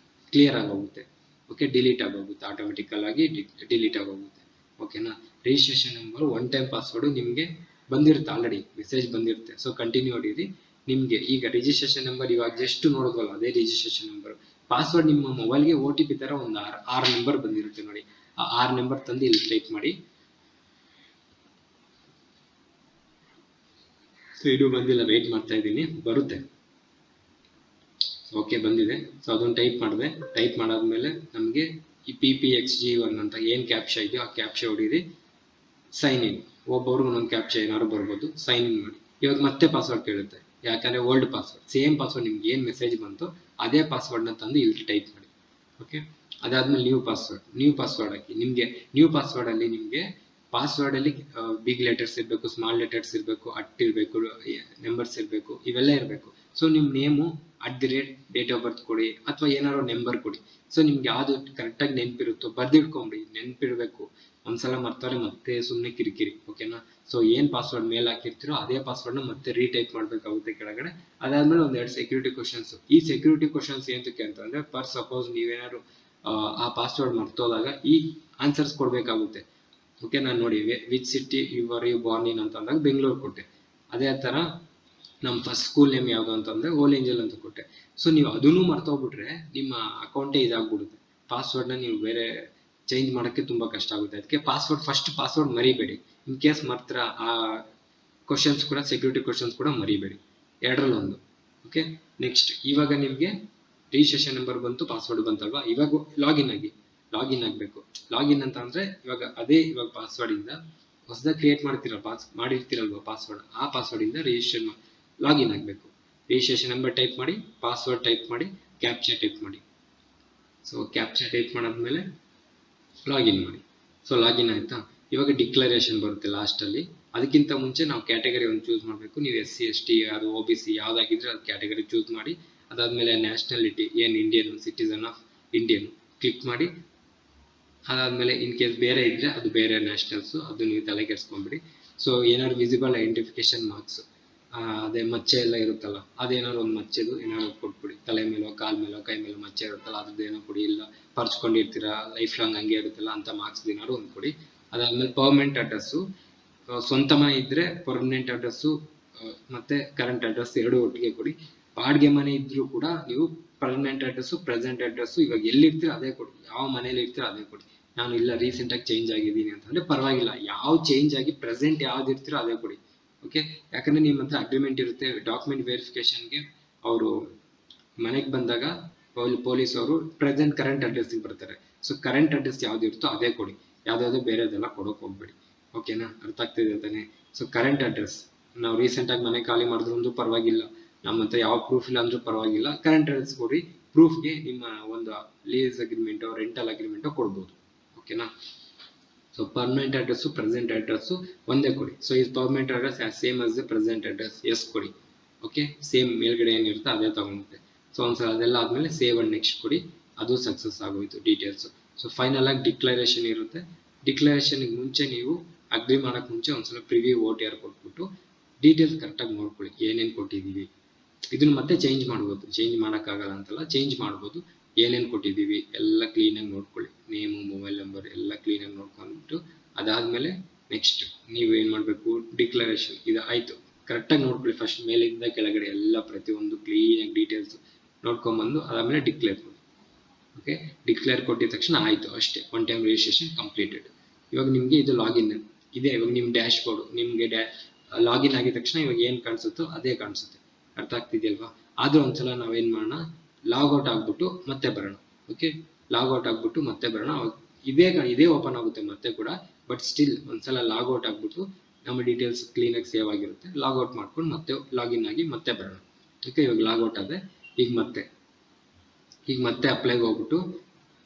ಕ್ಲಿಯರ್ ಆಗೋಗುತ್ತೆ. ಓಕೆ, ಡಿಲೀಟ್ ಆಗೋಗುತ್ತೆ, ಆಟೋಮೆಟಿಕಲ್ ಆಗಿ ಡಿಲೀಟ್ ಆಗೋಗುತ್ತೆ. ಓಕೆನಾ. Registration number one time password ನಿಮಗೆ ಬಂದಿರುತ್ತೆ, ಆಲ್ರೆಡಿ ಮೆಸೇಜ್ ಬಂದಿರುತ್ತೆ. ಸೊ ಕಂಟಿನ್ಯೂ ಹೊಡೀರಿ. ನಿಮಗೆ ಈಗ ರಿಜಿಸ್ಟ್ರೇಷನ್ ನಂಬರ್ ಇವಾಗ ಜಸ್ಟ್ ನೋಡೋದಲ್ಲ, ಅದೇ ರಿಜಿಸ್ಟ್ರೇಷನ್ ನಂಬರ್. ಪಾಸ್ವರ್ಡ್ ನಿಮ್ಮ ಮೊಬೈಲ್ಗೆ ಒ ಟಿ ಪಿ ಥರ ಒಂದು 6 ನಂಬರ್ ಬಂದಿರುತ್ತೆ ನೋಡಿ. ಆ 6 ನಂಬರ್ ತಂದು ಇಲ್ಲಿ ಟೈಪ್ ಮಾಡಿ. ಸೊ ಇದು ಬಂದಿಲ್ಲ, ವೆಯ್ಟ್ ಮಾಡ್ತಾ ಇದ್ದೀನಿ, ಬರುತ್ತೆ. ಓಕೆ, ಬಂದಿದೆ. ಸೊ ಅದನ್ನು ಟೈಪ್ ಮಾಡಿದೆ. ಟೈಪ್ ಮಾಡಾದ್ಮೇಲೆ ನಮಗೆ ಈ PPXG1 ಅಂತ ಏನು ಕ್ಯಾಪ್ಷಾ ಇದೆಯೋ ಆ ಕ್ಯಾಪ್ಷಾ ಹೊಡೀರಿ. ಸೈನ್ ಇನ್, ಒಬ್ಬೊಬ್ರಿಗೆ ಒಂದೊಂದು ಕ್ಯಾಪ್ಷಾ ಏನಾದ್ರು ಬರ್ಬೋದು. ಸೈನ್ ಇನ್ ಮಾಡಿ. ಇವಾಗ ಮತ್ತೆ ಪಾಸ್ವರ್ಡ್ ಕೇಳುತ್ತೆ, ಯಾಕಂದರೆ ಓಲ್ಡ್ ಪಾಸ್ವರ್ಡ್, ಸೇಮ್ ಪಾಸ್ವರ್ಡ್ ನಿಮ್ಗೆ ಏನು ಮೆಸೇಜ್ ಬಂತು ಅದೇ ಪಾಸ್ವರ್ಡ್ನ ತಂದು ಇಲ್ಲಿ ಟೈಪ್ ಮಾಡಿ. ಓಕೆ, ಅದಾದ್ಮೇಲೆ ನ್ಯೂ ಪಾಸ್ವರ್ಡ್ ಹಾಕಿ. ನಿಮಗೆ ನ್ಯೂ ಪಾಸ್ವರ್ಡಲ್ಲಿ ನಿಮಗೆ ಪಾಸ್ವರ್ಡಲ್ಲಿ ಬಿಗ್ ಲೆಟರ್ಸ್ ಇರಬೇಕು, ಸ್ಮಾಲ್ ಲೆಟರ್ಸ್ ಇರಬೇಕು, ಇರಬೇಕು, ನಂಬರ್ಸ್ ಇರಬೇಕು, ಇವೆಲ್ಲ ಇರಬೇಕು. ಸೊ ನಿಮ್ಮ ನೇಮು @ಡೇಟ್ ಆಫ್ ಬರ್ತ್ ಕೊಡಿ ಅಥವಾ ಏನಾದ್ರು ನಂಬರ್ ಕೊಡಿ. ಸೊ ನಿಮ್ಗೆ ಯಾವುದು ಕರೆಕ್ಟಾಗಿ ನೆನಪಿರುತ್ತೋ ಬರ್ದಿಟ್ಕೊಂಬಿಡಿ. ನೆನಪಿರಬೇಕು, ಒಂದ್ಸಲ ಮರ್ತವ್ರೆ ಮತ್ತೆ ಸುಮ್ಮನೆ ಕಿರಿಕಿರಿ. ಓಕೆನಾ. ಸೊ ಏನು ಪಾಸ್ವರ್ಡ್ ಮೇಲೆ ಹಾಕಿರ್ತೀರೋ ಅದೇ ಪಾಸ್ವರ್ಡ್ನ ಮತ್ತೆ ರೀಟೈಪ್ ಮಾಡಬೇಕಾಗುತ್ತೆ ಕೆಳಗಡೆ. ಅದಾದ್ಮೇಲೆ ಒಂದೆರಡು ಸೆಕ್ಯೂರಿಟಿ ಕ್ವಶನ್ಸ್. ಈ ಸೆಕ್ಯೂರಿಟಿ ಕ್ವಶನ್ಸ್ ಏನಕ್ಕೆ ಅಂತಂದರೆ, ಪರ್ ಸಪೋಸ್ ನೀವೇನಾದ್ರು ಆ ಪಾಸ್ವರ್ಡ್ ಮರ್ತೋದಾಗ ಈ ಆನ್ಸರ್ಸ್ ಕೊಡಬೇಕಾಗುತ್ತೆ. ಓಕೆ, ನಾನು ನೋಡಿ which city you born in ಅಂತ ಅಂದಾಗ ಬೆಂಗಳೂರು ಕೊಟ್ಟೆ. ಅದೇ ಥರ ನಮ್ಮ ಫಸ್ಟ್ ಸ್ಕೂಲ್ ನೇಮ್ ಯಾವುದು ಅಂತಂದರೆ ಓಲ್ ಏಂಜಲ್ ಅಂತ ಕೊಟ್ಟೆ. ಸೊ ನೀವು ಅದನ್ನು ಮರ್ತೋಗ್ಬಿಟ್ರೆ ನಿಮ್ಮ ಅಕೌಂಟೇ ಇದಾಗ್ಬಿಡುತ್ತೆ. ಪಾಸ್ವರ್ಡ್ನ ನೀವು ಬೇರೆ ಚೇಂಜ್ ಮಾಡೋಕ್ಕೆ ತುಂಬ ಕಷ್ಟ ಆಗುತ್ತೆ. ಅದಕ್ಕೆ ಫಸ್ಟ್ ಪಾಸ್ವರ್ಡ್ ಮರಿಬೇಡಿ. ಇನ್ ಕೇಸ್ ಮಾತ್ರ ಆ ಕ್ವಶನ್ಸ್ ಕೂಡ, ಸೆಕ್ಯೂರಿಟಿ ಕ್ವಶನ್ಸ್ ಕೂಡ ಮರಿಬೇಡಿ, ಎರಡರಲ್ಲೊಂದು. ಓಕೆ, ನೆಕ್ಸ್ಟ್ ಇವಾಗ ನಿಮಗೆ ರಿಜಿಸ್ಟ್ರೇಷನ್ ನಂಬರ್ ಬಂತು, ಪಾಸ್ವರ್ಡ್ ಬಂತಲ್ವಾ. ಇವಾಗ ಲಾಗಿನ್ ಆಗಬೇಕು. ಲಾಗಿನ್ ಅಂತ ಅಂದರೆ ಇವಾಗ ಪಾಸ್ವರ್ಡಿಂದ ಹೊಸದಾಗಿ ಕ್ರಿಯೇಟ್ ಮಾಡಿರ್ತೀರಲ್ವ ಪಾಸ್ವರ್ಡ್, ಆ ಪಾಸ್ವರ್ಡಿಂದ ಲಾಗಿನ್ ಆಗಬೇಕು. ರಿಜಿಸ್ಟ್ರೇಷನ್ ನಂಬರ್ ಟೈಪ್ ಮಾಡಿ, ಪಾಸ್ವರ್ಡ್ ಟೈಪ್ ಮಾಡಿ, ಕ್ಯಾಪ್ಚಾ ಟೈಪ್ ಮಾಡಿ. ಸೊ ಕ್ಯಾಪ್ಚಾ ಟೈಪ್ ಮಾಡಾದ್ಮೇಲೆ ಲಾಗಿನ್ ಮಾಡಿ. ಸೊ ಲಾಗಿನ್ ಆಯಿತಾ. ಇವಾಗ ಡಿಕ್ಲರೇಷನ್ ಬರುತ್ತೆ ಲಾಸ್ಟಲ್ಲಿ. ಅದಕ್ಕಿಂತ ಮುಂಚೆ ನಾವು ಕ್ಯಾಟಗರಿ ಒಂದು ಚೂಸ್ ಮಾಡಬೇಕು. ನೀವು SC ST ಅದು OBC ಯಾವುದಾಗಿದ್ರೆ ಅದು ಕ್ಯಾಟಗರಿ ಚೂಸ್ ಮಾಡಿ. ಅದಾದಮೇಲೆ ನ್ಯಾಷನಾಲಿಟಿ ಏನು Indian, citizen of Indian click ಮಾಡಿ. ಅದಾದಮೇಲೆ ಇನ್ ಕೇಸ್ ಬೇರೆ ಇದ್ದರೆ ಅದು ಬೇರೆ ನ್ಯಾಷನಲ್ಸು, ಅದು ನೀವು ತಲೆಗೆಡ್ಸ್ಕೊಂಬಿಡಿ. ಸೊ ಏನಾದ್ರು ವಿಸಿಬಲ್ ಐಡೆಂಟಿಫಿಕೇಶನ್ ಮಾರ್ಕ್ಸ್, ಅದೇ ಮಚ್ಚೆ ಎಲ್ಲ ಇರುತ್ತಲ್ಲ, ಅದೇನಾದ್ರು ಒಂದು ಮಚ್ಚೆದು ಏನಾದ್ರು ಕೊಟ್ಬಿಡಿ. ತಲೆ ಮೇಲೋ ಕಾಲು ಮೇಲೋ ಕೈ ಮೇಲೋ ಮಚ್ಚೆ ಇರುತ್ತಲ್ಲ, ಅದ್ರದ್ದು ಏನೋ ಕೊಡಿ. ಇಲ್ಲ ಪರ್ಚ್ಕೊಂಡಿರ್ತೀರ ಲೈಫ್ ಲಾಂಗ್ ಹಂಗೆ ಇರುತ್ತಲ್ಲ ಅಂತ ಮಾರ್ಕ್ಸ್ ಏನಾದ್ರು ಒಂದು ಕೊಡಿ. ಅದಾದಮೇಲೆ ಪರ್ಮನೆಂಟ್ ಅಡ್ರೆಸ್ಸು, ಸ್ವಂತ ಮನೆ ಇದ್ದರೆ ಪರ್ಮನೆಂಟ್ ಅಡ್ರೆಸ್ಸು ಮತ್ತು ಕರೆಂಟ್ ಅಡ್ರೆಸ್ ಎರಡು ಒಟ್ಟಿಗೆ ಕೊಡಿ. ಬಾಡಿಗೆ ಮನೆ ಇದ್ದರೂ ಕೂಡ ನೀವು ಪರ್ಮನೆಂಟ್ ಅಡ್ರೆಸ್ಸು, ಪ್ರೆಸೆಂಟ್ ಅಡ್ರೆಸ್ಸು, ಇವಾಗ ಎಲ್ಲಿರ್ತೀರ ಅದೇ ಕೊಡಿ. ಯಾವ ಮನೇಲಿ ಇರ್ತೀರ ಅದೇ ಕೊಡಿ. ನಾನು ಇಲ್ಲ ರೀಸೆಂಟಾಗಿ ಚೇಂಜ್ ಆಗಿದ್ದೀನಿ ಅಂತಂದರೆ ಪರವಾಗಿಲ್ಲ, ಯಾವ ಚೇಂಜ್ ಆಗಿ ಪ್ರೆಸೆಂಟ್ ಯಾವ್ದು ಇರ್ತೀರೋ ಅದೇ ಕೊಡಿ. ಓಕೆ, ಯಾಕಂದರೆ ನಿಮ್ಮ ಹತ್ರ ಅಗ್ರಿಮೆಂಟ್ ಇರುತ್ತೆ. ಡಾಕ್ಯುಮೆಂಟ್ ವೆರಿಫಿಕೇಷನ್ಗೆ ಅವರು ಮನೆಗೆ ಬಂದಾಗ ಪೊಲೀಸ್ ಅವರು ಪ್ರೆಸೆಂಟ್ ಕರೆಂಟ್ ಅಡ್ರೆಸ್ಸಿಗೆ ಬರ್ತಾರೆ. ಸೊ ಕರೆಂಟ್ ಅಡ್ರೆಸ್ ಯಾವ್ದು ಇರುತ್ತೋ ಅದೇ ಕೊಡಿ, ಯಾವುದಾದ್ರು ಬೇರೆದೆಲ್ಲ ಕೊಡೋಕೆ ಹೋಗ್ಬೇಡಿ. ಓಕೆನಾ, ಅರ್ಥ ಆಗ್ತಿದೆ ತಾನೆ. ಸೊ ಕರೆಂಟ್ ಅಡ್ರೆಸ್, ನಾವು ರೀಸೆಂಟಾಗಿ ಮನೆ ಖಾಲಿ ಮಾಡಿದ್ರು ಪರವಾಗಿಲ್ಲ, ನಮ್ಮ ಹತ್ರ ಯಾವ ಪ್ರೂಫ್ ಇಲ್ಲ ಅಂದ್ರೂ ಪರವಾಗಿಲ್ಲ, ಕರೆಂಟ್ ಅಡ್ರೆಸ್ ಕೊಡಿ. ಪ್ರೂಫ್ಗೆ ನಿಮ್ಮ ಒಂದು ಲೀಸ್ ಅಗ್ರಿಮೆಂಟೋ ರೆಂಟಲ್ ಅಗ್ರಿಮೆಂಟೋ ಕೊಡ್ಬೋದು. ಓಕೆನಾ. So permanent address, present address ಒಂದೇ ಕೊಡಿ. ಸೊ ಈ permanent address same as the present address, yes ಕೊಡಿ. ಓಕೆ, ಸೇಮ್ ಮೇಲ್ಗಡೆ ಏನಿರುತ್ತೆ ಅದೇ ತಗೊಳುತ್ತೆ. ಸೊ ಒಂದ್ಸಲ ಅದೆಲ್ಲ ಆದಮೇಲೆ ಸೇವ್ ಅಂಡ್ ನೆಕ್ಸ್ಟ್ ಕೊಡಿ. ಅದು ಸಕ್ಸಸ್ ಆಗೋಯ್ತು ಡೀಟೇಲ್ಸು. ಸೊ ಫೈನಲ್ ಆಗಿ ಡಿಕ್ಲರೇಷನ್ ಇರುತ್ತೆ. ಡಿಕ್ಲರೇಷನ್ಗೆ ಮುಂಚೆ ನೀವು ಅಗ್ರಿ ಮಾಡೋಕ್ಕೆ ಮುಂಚೆ ಒಂದ್ಸಲ ಪ್ರಿವ್ಯೂ OTR ಕೊಟ್ಬಿಟ್ಟು ಡೀಟೇಲ್ಸ್ ಕರೆಕ್ಟಾಗಿ ನೋಡ್ಕೊಳ್ಳಿ, ಏನೇನು ಕೊಟ್ಟಿದ್ದೀವಿ. ಇದನ್ನ ಮತ್ತೆ ಚೇಂಜ್ ಮಾಡ್ಬೋದು, ಚೇಂಜ್ ಮಾಡೋಕ್ಕಾಗಲ್ಲ ಅಂತಲ್ಲ, ಚೇಂಜ್ ಮಾಡ್ಬೋದು. ಏನೇನು ಕೊಟ್ಟಿದ್ದೀವಿ ಎಲ್ಲ ಕ್ಲೀನಾಗಿ ನೋಡ್ಕೊಳ್ಳಿ, ನೇಮು ಮೊಬೈಲ್ ನಂಬರ್ ಎಲ್ಲ ಕ್ಲೀನಾಗಿ ನೋಡ್ಕೊಂಡ್ಬಿಟ್ಟು ಅದಾದಮೇಲೆ ನೆಕ್ಸ್ಟ್ ನೀವು ಏನು ಮಾಡಬೇಕು, ಡಿಕ್ಲರೇಷನ್ ಇದು ಆಯಿತು ಕರೆಕ್ಟಾಗಿ ನೋಡ್ಕೊಳ್ಳಿ. ಫಸ್ಟ್ ಮೇಲಿಂದ ಕೆಳಗಡೆ ಎಲ್ಲ ಪ್ರತಿಯೊಂದು ಕ್ಲೀನಾಗಿ ಡೀಟೇಲ್ಸ್ ನೋಡ್ಕೊಂಬಂದು ಅದಾದಮೇಲೆ ಡಿಕ್ಲೇರ್ ಮಾಡಿ. ಓಕೆ, ಡಿಕ್ಲೇರ್ ಕೊಟ್ಟಿದ ತಕ್ಷಣ ಆಯಿತು, ಅಷ್ಟೇ, ಒನ್ ಟೈಮ್ ರಿಜಿಸ್ಟ್ರೇಷನ್ ಕಂಪ್ಲೀಟೆಡ್. ಇವಾಗ ನಿಮಗೆ ಇದು ಲಾಗಿನ್ ಇದೆ. ಇವಾಗ ನಿಮ್ಮ ಡ್ಯಾಶ್ ಬೋರ್ಡು ನಿಮಗೆ ಲಾಗಿನ್ ಆಗಿದ ತಕ್ಷಣ ಇವಾಗ ಏನು ಕಾಣಿಸುತ್ತೋ ಅದೇ ಕಾಣಿಸುತ್ತೆ. ಅರ್ಥ ಆಗ್ತಿದೆಯಲ್ವಾ? ಆದರೂ ಒಂದ್ಸಲ ನಾವೇನು ಮಾಡೋಣ, ಲಾಗೌಟ್ ಆಗಿಬಿಟ್ಟು ಮತ್ತೆ ಬರೋಣ. ಓಕೆ, ಲಾಗೌಟ್ ಆಗಿಬಿಟ್ಟು ಮತ್ತೆ ಬರೋಣ. ಇದೇ ಓಪನ್ ಆಗುತ್ತೆ ಮತ್ತೆ ಕೂಡ, ಬಟ್ ಸ್ಟಿಲ್ ಒಂದ್ಸಲ ಲಾಗೌಟ್ ಆಗಿಬಿಟ್ಟು ನಮ್ಮ ಡೀಟೇಲ್ಸ್ ಕ್ಲೀನಾಗಿ ಸೇವ್ ಆಗಿರುತ್ತೆ. ಲಾಗೌಟ್ ಮಾಡ್ಕೊಂಡು ಮತ್ತೆ ಲಾಗಿನ್ ಆಗಿ ಮತ್ತೆ ಬರೋಣ. ಓಕೆ, ಇವಾಗ ಲಾಗೌಟ್ ಆದೆ. ಈಗ ಮತ್ತೆ ಅಪ್ಲೈಗೆ ಹೋಗ್ಬಿಟ್ಟು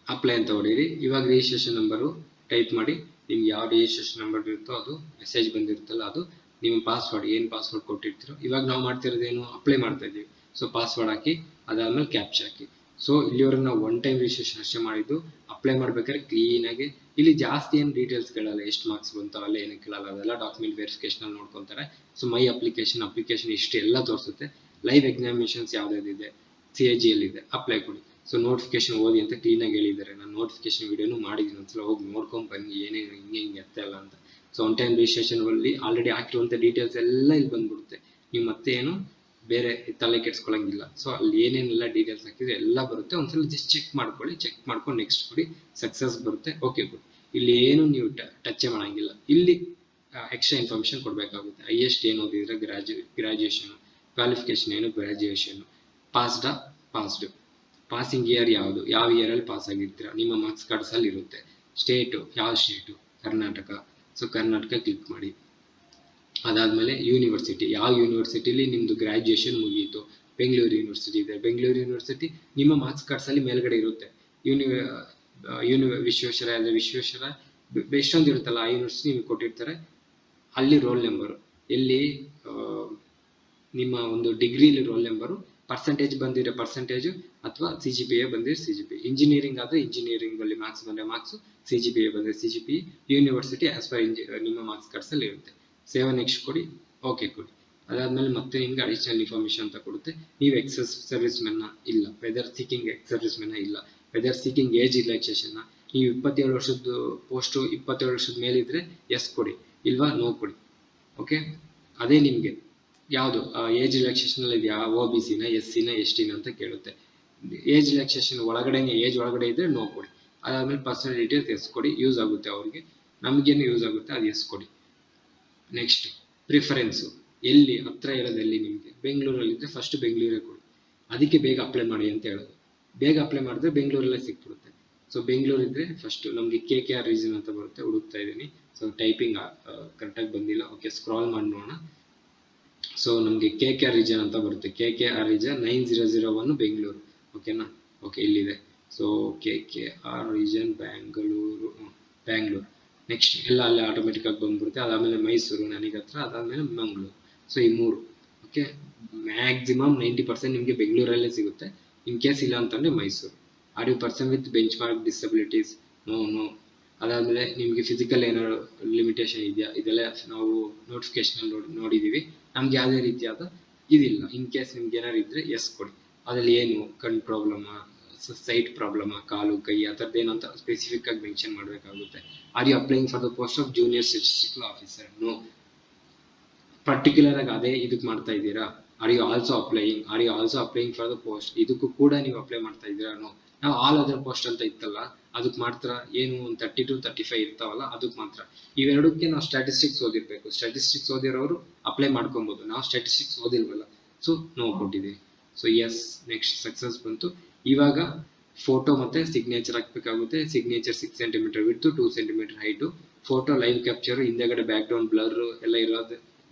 ಅಪ್ಲೈ ಅಂತ ಹೊಡೀರಿ. ಇವಾಗ ರಿಜಿಸ್ಟ್ರೇಷನ್ ನಂಬರು ಟೈಪ್ ಮಾಡಿ, ನಿಮ್ಗೆ ಯಾವ ರಿಜಿಸ್ಟ್ರೇಷನ್ ನಂಬರ್ ಇರುತ್ತೋ ಅದು ಮೆಸೇಜ್ ಬಂದಿರುತ್ತಲ್ಲ ಅದು ನಿಮ್ಮ ಪಾಸ್ವರ್ಡ್, ಏನು ಪಾಸ್ವರ್ಡ್ ಕೊಟ್ಟಿರ್ತೀರೋ. ಇವಾಗ ನಾವು ಮಾಡ್ತಿರೋದೇನು, ಅಪ್ಲೈ ಮಾಡ್ತಾ ಇದ್ದೀವಿ. ಸೊ ಪಾಸ್ವರ್ಡ್ ಹಾಕಿ, ಅದಾದ್ಮೇಲೆ ಕ್ಯಾಪ್ಚಾ ಹಾಕಿ. ಸೊ ಇಲ್ಲಿವರೆಗೆ ನಾವು ಒನ್ ಟೈಮ್ ರಿಜಿಸ್ಟ್ರೇಷನ್ ಅಷ್ಟೇ ಮಾಡಿದ್ದು. ಅಪ್ಲೈ ಮಾಡ್ಬೇಕಾದ್ರೆ ಕ್ಲೀನಾಗಿ ಇಲ್ಲಿ ಜಾಸ್ತಿ ಏನು ಡೀಟೇಲ್ಸ್ ಕೇಳಲ್ಲ, ಎಷ್ಟು ಮಾರ್ಕ್ಸ್ ಬಂತಾವಲ್ಲ ಏನು ಕೇಳಲ್ಲ, ಅದೆಲ್ಲ ಡಾಕ್ಯುಮೆಂಟ್ ವೆರಿಫಿಕೇಶನ್ ನೋಡ್ಕೊತಾರೆ. ಸೊ ಮೈ ಅಪ್ಲಿಕೇಶನ್ ಇಷ್ಟು ಎಲ್ಲ ತೋರಿಸುತ್ತೆ. ಲೈವ್ ಎಕ್ಸಾಮಿನೇಷನ್ಸ್ ಯಾವ್ದಾದಿದೆ, CIGL ಇದೆ, ಅಪ್ಲೈ ಕೊಡಿ. ಸೊ ನೋಟಿಫಿಕೇಶನ್ ಓದಿ ಅಂತ ಕ್ಲೀನಾಗಿ ಹೇಳಿದ್ದಾರೆ. ನಾನು ನೋಟಿಫಿಕೇಶನ್ ವಿಡಿಯೋನು ಮಾಡಿದ್ದೀನಿ, ಒಂದ್ಸಲ ಹೋಗಿ ನೋಡ್ಕೊಂಡು ಬನ್ನಿ ಏನೇನು ಹಿಂಗೆ ಎತ್ತಲ್ಲ ಅಂತ. ಸೊ ಒನ್ ಟೈಮ್ ರಿಜಿಸ್ಟ್ರೇಷನ್ ಅಲ್ಲಿ ಆಲ್ರೆಡಿ ಹಾಕಿರುವಂಥ ಡೀಟೇಲ್ಸ್ ಎಲ್ಲ ಇಲ್ಲಿ ಬಂದ್ಬಿಡುತ್ತೆ. ನೀವು ಮತ್ತೆ ಏನು ಬೇರೆ ತಲೆ ಕೆಡ್ಸ್ಕೊಳಂಗಿಲ್ಲ. ಸೊ ಅಲ್ಲಿ ಏನೇನೆಲ್ಲ ಡೀಟೇಲ್ಸ್ ಹಾಕಿದ್ರೆ ಎಲ್ಲ ಬರುತ್ತೆ. ಒಂದ್ಸಲ ಜಸ್ಟ್ ಚೆಕ್ ಮಾಡ್ಕೊಳ್ಳಿ, ಚೆಕ್ ಮಾಡ್ಕೊಂಡು ನೆಕ್ಸ್ಟ್ ಕೊಡಿ, ಸಕ್ಸಸ್ ಬರುತ್ತೆ. Okay good. ಇಲ್ಲಿ ಏನು ನೀವು ಟಚ್ ಮಾಡಂಗಿಲ್ಲ. ಇಲ್ಲಿ ಎಕ್ಸ್ಟ್ರಾ ಇನ್ಫಾರ್ಮೇಷನ್ ಕೊಡಬೇಕಾಗುತ್ತೆ. ಹೈಯೆಸ್ಟ್ ಏನು ಓದಿದ್ರೆ ಗ್ರಾಜುಯೇಷನ್, ಕ್ವಾಲಿಫಿಕೇಶನ್ ಏನು ಗ್ರಾಜುಯೇಷನ್, ಪಾಸ್ಡ್, ಪಾಸಿಂಗ್ ಇಯರ್ ಯಾವುದು, ಯಾವ ಇಯರಲ್ಲಿ ಪಾಸ್ ಆಗಿರ್ತೀರಾ, ನಿಮ್ಮ ಮಾರ್ಕ್ಸ್ ಕಾರ್ಡ್ಸಲ್ಲಿ ಇರುತ್ತೆ. ಸ್ಟೇಟು, ಯಾವ state, Karnataka. So Karnataka click ಮಾಡಿ. ಅದಾದಮೇಲೆ ಯೂನಿವರ್ಸಿಟಿ, ಯಾವ ಯೂನಿವರ್ಸಿಟಿಲಿ ನಿಮ್ಮದು ಗ್ರ್ಯಾಜುಯೇಷನ್ ಮುಗಿಯಿತು. ಬೆಂಗಳೂರು ಯೂನಿವರ್ಸಿಟಿ ಇದೆ, ಬೆಂಗಳೂರು ಯೂನಿವರ್ಸಿಟಿ ನಿಮ್ಮ ಮಾರ್ಕ್ಸ್ ಕಾರ್ಡ್ಸಲ್ಲಿ ಮೇಲ್ಗಡೆ ಇರುತ್ತೆ. ವಿಶ್ವೇಶ್ವರ ಎಷ್ಟೊಂದು ಇರುತ್ತಲ್ಲ, ಆ ಯೂನಿವರ್ಸಿಟಿ ನಿಮಗೆ ಕೊಟ್ಟಿರ್ತಾರೆ. ಅಲ್ಲಿ ರೋಲ್ ನಂಬರು, ಎಲ್ಲಿ ನಿಮ್ಮ ಒಂದು ಡಿಗ್ರಿಲಿ ರೋಲ್ ನಂಬರು, ಪರ್ಸೆಂಟೇಜ್ ಬಂದಿರೋ ಪರ್ಸೆಂಟೇಜು, ಅಥವಾ CGPA ಬಂದಿರೋ CGPA. ಇಂಜಿನಿಯರಿಂಗ್ ಆದರೆ ಇಂಜಿನಿಯರಿಂಗಲ್ಲಿ ಮಾರ್ಕ್ಸ್ ಬಂದರೆ ಮಾರ್ಕ್ಸು, CGPA ಬಂದರೆ CGPA. ಯೂನಿವರ್ಸಿಟಿ ಆಸ್ ಪರ್ ನಿಮ್ಮ ಮಾರ್ಕ್ಸ್ ಕಾರ್ಡ್ಸಲ್ಲಿ ಇರುತ್ತೆ. ಸೇವ್ ನೆಕ್ಸ್ಟ್ ಕೊಡಿ, ಓಕೆ ಕೊಡಿ. ಅದಾದಮೇಲೆ ಮತ್ತೆ ನಿಮ್ಗೆ ಅಡಿಷನಲ್ ಇನ್ಫಾರ್ಮೇಷನ್ ಅಂತ ಕೊಡುತ್ತೆ. ನೀವು ಎಕ್ಸ್ ಸರ್ವಿಸ್ ಮೆನ್ನ ಇಲ್ಲ, ವೆದರ್ ಸೀಕಿಂಗ್ ಎಕ್ಸ್ ಸರ್ವಿಸ್ ಮೆನ್ನ ಇಲ್ಲ, ವೆದರ್ ಸೀಕಿಂಗ್ ಏಜ್ ರಿಲ್ಯಾಕ್ಸೇಷನ್ನ. ನೀವು 27 ವರ್ಷದ ಪೋಸ್ಟು 27 ವರ್ಷದ ಮೇಲಿದ್ರೆ ಎಸ್ ಕೊಡಿ, ಇಲ್ವಾ ನೋ ಕೊಡಿ. ಓಕೆ, ಅದೇ ನಿಮಗೆ ಯಾವುದು ಏಜ್ ರಿಲ್ಯಾಕ್ಸೇಷನಲ್ಲಿ ಇದೆಯಾ, OBCನ, SCನ, STನ ಅಂತ ಕೇಳುತ್ತೆ. ಏಜ್ ರಿಲ್ಯಾಕ್ಸೇಷನ್ ಒಳಗಡೆನೆ, ಏಜ್ ಒಳಗಡೆ ಇದ್ರೆ ನೋ ಕೊಡಿ. ಅದಾದಮೇಲೆ ಪರ್ಸನಲ್ ಡೀಟೇಲ್ಸ್ ಎಸ್ ಕೊಡಿ, ಯೂಸ್ ಆಗುತ್ತೆ ಅವ್ರಿಗೆ, ನಮಗೇನು ಯೂಸ್ ಆಗುತ್ತೆ ಅದು ಎಸ್ ಕೊಡಿ. ನೆಕ್ಸ್ಟ್ ಪ್ರಿಫರೆನ್ಸು, ಎಲ್ಲಿ ಹತ್ರ ಇರೋದು, ಎಲ್ಲಿ ನಿಮಗೆ ಬೆಂಗಳೂರಲ್ಲಿದ್ದರೆ ಫಸ್ಟ್ ಬೆಂಗಳೂರೇ ಕೊಡಿ. ಅದಕ್ಕೆ ಬೇಗ ಅಪ್ಲೈ ಮಾಡಿ ಅಂತ ಹೇಳೋದು. ಬೇಗ ಅಪ್ಲೈ ಮಾಡಿದ್ರೆ ಬೆಂಗಳೂರಲ್ಲೇ ಸಿಕ್ಬಿಡುತ್ತೆ. ಸೊ ಬೆಂಗಳೂರು ಇದ್ದರೆ ಫಸ್ಟು ನಮಗೆ KKR ರೀಜನ್ ಅಂತ ಬರುತ್ತೆ, ಹುಡುಕ್ತಾ ಇದ್ದೀನಿ. ಸೊ ಟೈಪಿಂಗ್ ಕರೆಕ್ಟಾಗಿ ಬಂದಿಲ್ಲ. ಓಕೆ, ಸ್ಕ್ರಾಲ್ ಮಾಡಿ ನೋಡೋಣ. ಸೊ ನಮಗೆ KKR ರೀಜನ್ ಅಂತ ಬರುತ್ತೆ. KKR region 9001 Bengaluru. ಓಕೆನಾ? ಓಕೆ, ಇಲ್ಲಿದೆ. So KKR region Bangalore. Next ಎಲ್ಲ ಅಲ್ಲೇ ಆಟೋಮೆಟಿಕ್ಕಾಗಿ ಬಂದ್ಬಿಡುತ್ತೆ. ಅದಾದಮೇಲೆ ಮೈಸೂರು ನನಗೆ ಹತ್ರ, ಅದಾದಮೇಲೆ ಮಂಗಳೂರು. ಸೊ ಈ 3. ಓಕೆ, ಮ್ಯಾಕ್ಸಿಮಮ್ 90% ನಿಮಗೆ ಬೆಂಗಳೂರಲ್ಲೇ ಸಿಗುತ್ತೆ. ಇನ್ ಕೇಸ್ ಇಲ್ಲ ಅಂತಂದರೆ Mysuru. Are you person with benchmark disabilities? No. ಅದಾದಮೇಲೆ ನಿಮಗೆ ಫಿಸಿಕಲ್ ಏನಾದ್ರು ಲಿಮಿಟೇಷನ್ ಇದೆಯಾ? ಇದೆಲ್ಲ ನಾವು ನೋಟಿಫಿಕೇಶನ್ ನೋಡಿದ್ದೀವಿ. ನಮ್ಗೆ ಯಾವುದೇ ರೀತಿಯಾದ ಇದಿಲ್ಲ. ಇನ್ ಕೇಸ್ ನಿಮ್ಗೆ ಏನಾದ್ರು ಇದ್ದರೆ ಎಸ್ ಕೊಡಿ. ಅದರಲ್ಲಿ ಏನು ಕಣ್ ಪ್ರಾಬ್ಲಮಾ, ಸೈಟ್ ಪ್ರಾಬ್ಲಮಾ, ಕಾಲು ಕೈ ಆ ಥರದ್ದು ಏನಂತ ಸ್ಪೆಸಿಫಿಕ್ ಆಗಿ ಮೆನ್ಷನ್ ಮಾಡಬೇಕಾಗುತ್ತೆ. Are you applying for the post of junior statistical officer? No. Particular ಆಗಿ ಅದೇ ಇದಕ್ಕೆ ಮಾಡ್ತಾ ಇದ್ದೀರಾ? Are you also applying for the post? ಇದಕ್ಕೂ ಕೂಡ ನೀವು ಅಪ್ಲೈ ಮಾಡ್ತಾ ಇದ್ದೀರಾ? ನೋ. ನಾವು ಆಲ್ ಅದರ್ ಪೋಸ್ಟ್ ಅಂತ ಇತ್ತಲ್ಲ, ಅದಕ್ಕೆ ಮಾತ್ರ ಏನು 30 to 35 ಇರ್ತಾವಲ್ಲ, ಅದಕ್ಕೆ ಮಾತ್ರ. ಇವೆರಡಕ್ಕೆ ನಾವು ಸ್ಟ್ಯಾಟಿಸ್ಟಿಕ್ಸ್ ಓದಿರ್ಬೇಕು. ಸ್ಟ್ಯಾಟಿಸ್ಟಿಕ್ಸ್ ಓದಿರೋರು ಅಪ್ಲೈ ಮಾಡ್ಕೊಬೋದು. ನಾವು ಸ್ಟ್ಯಾಟಿಸ್ಟಿಕ್ಸ್ ಓದಿಲ್ವಲ್ಲ, ಸೊ ನೋ ಕೊಟ್ಟಿದ್ದೀವಿ. ಸೊ ಎಸ್, ನೆಕ್ಸ್ಟ್ ಸಕ್ಸಸ್ ಬಂತು. ಇವಾಗ ಫೋಟೋ ಮತ್ತು ಸಿಗ್ನೇಚರ್ ಹಾಕಬೇಕಾಗುತ್ತೆ. Signature 6 cm width, 2 cm height. Photo live capture, ಹಿಂದೆಗಡೆ ಬ್ಯಾಕ್ಗ್ರೌಂಡ್ ಬ್ಲರ್ ಎಲ್ಲ ಇರೋದು,